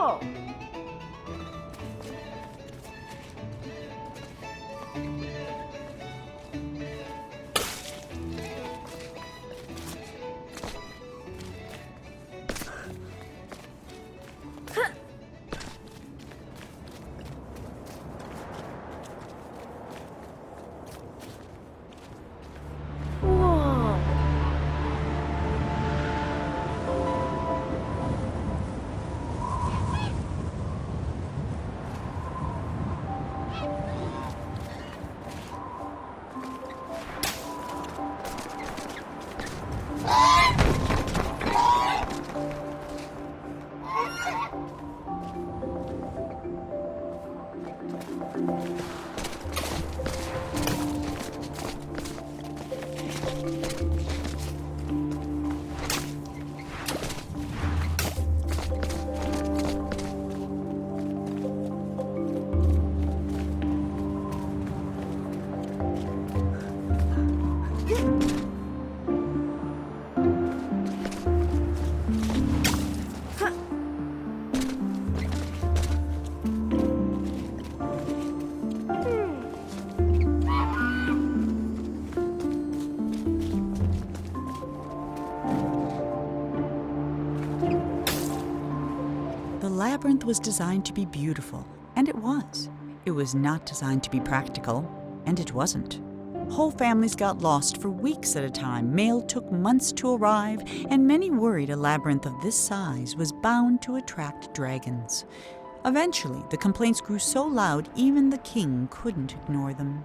Whoa! Whoa! The labyrinth was designed to be beautiful, and it was. It was not designed to be practical, and it wasn't. Whole families got lost for weeks at a time, mail took months to arrive, and many worried a labyrinth of this size was bound to attract dragons. Eventually, the complaints grew so loud even the king couldn't ignore them.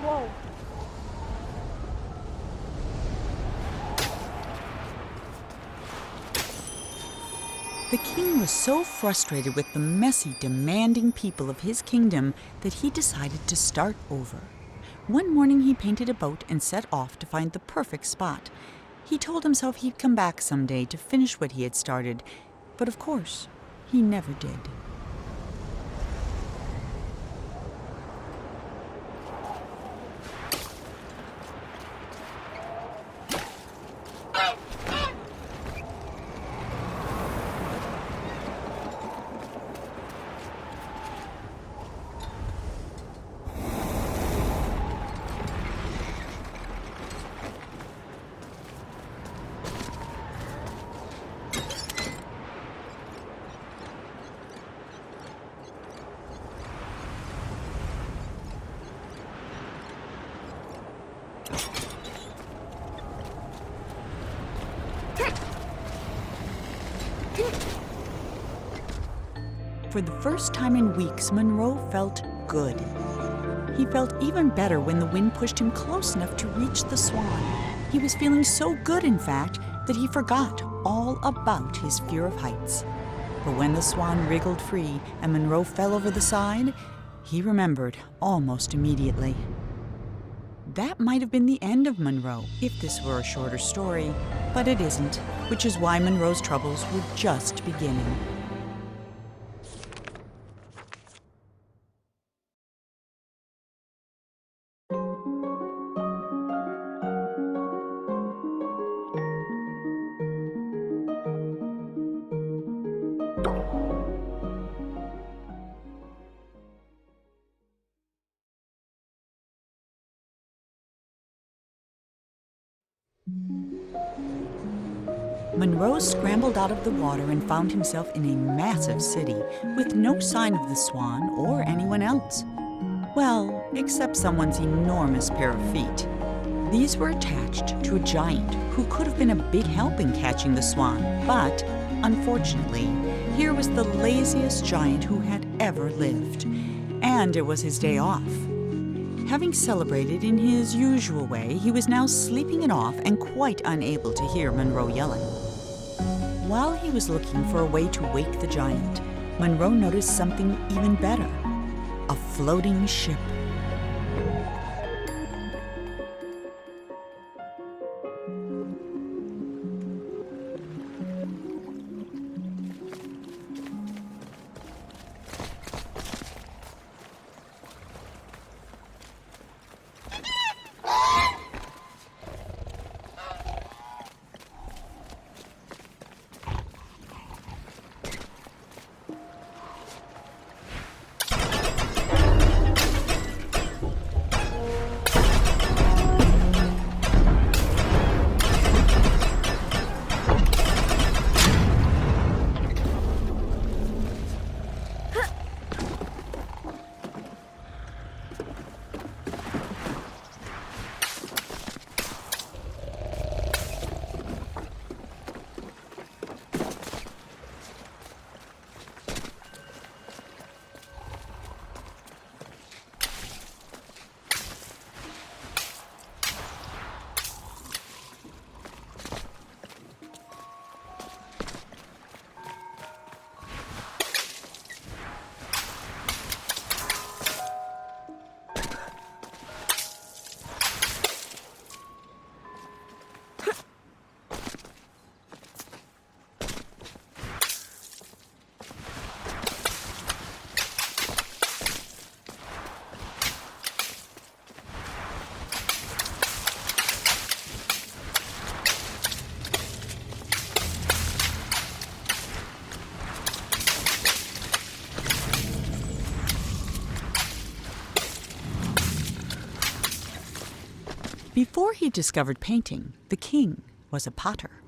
Whoa! The king was so frustrated with the messy, demanding people of his kingdom that he decided to start over. One morning he painted a boat and set off to find the perfect spot. He told himself he'd come back someday to finish what he had started, but of course, he never did. For the first time in weeks, Monroe felt good. He felt even better when the wind pushed him close enough to reach the Swan. He was feeling so good, in fact, that he forgot all about his fear of heights. But when the Swan wriggled free and Monroe fell over the side, he remembered almost immediately. That might have been the end of Monroe, if this were a shorter story, but it isn't, which is why Monroe's troubles were just beginning. Monroe scrambled out of the water and found himself in a massive city with no sign of the Swan or anyone else. Well, except someone's enormous pair of feet. These were attached to a giant who could have been a big help in catching the Swan, but unfortunately, here was the laziest giant who had ever lived, and it was his day off. Having celebrated in his usual way, he was now sleeping it off and quite unable to hear Monroe yelling. While he was looking for a way to wake the giant, Monroe noticed something even better: a floating ship. Before he discovered painting, the king was a potter.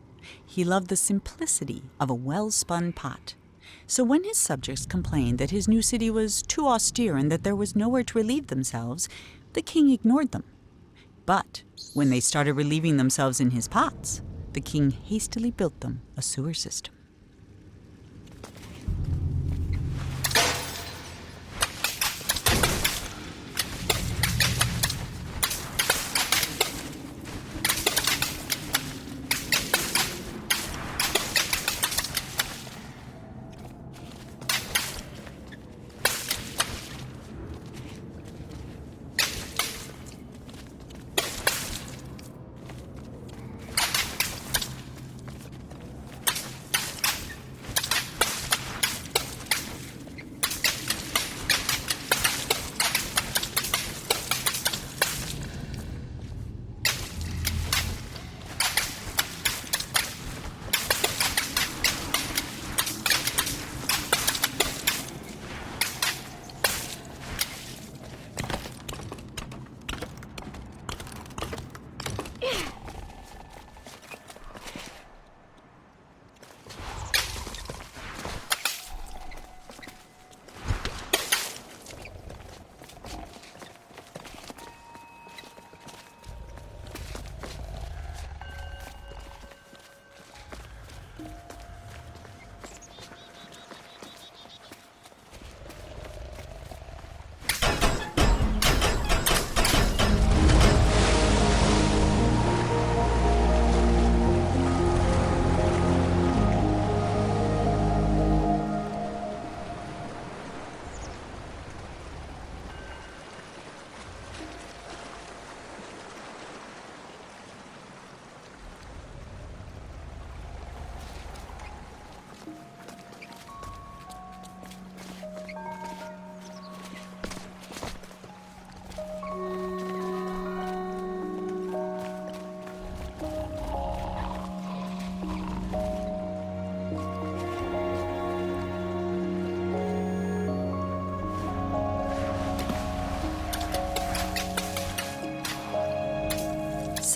He loved the simplicity of a well-spun pot. So when his subjects complained that his new city was too austere and that there was nowhere to relieve themselves, the king ignored them. But when they started relieving themselves in his pots, the king hastily built them a sewer system.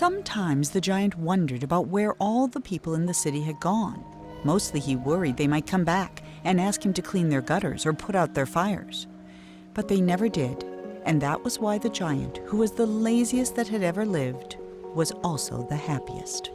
Sometimes the giant wondered about where all the people in the city had gone. Mostly he worried they might come back and ask him to clean their gutters or put out their fires. But they never did, and that was why the giant, who was the laziest that had ever lived, was also the happiest.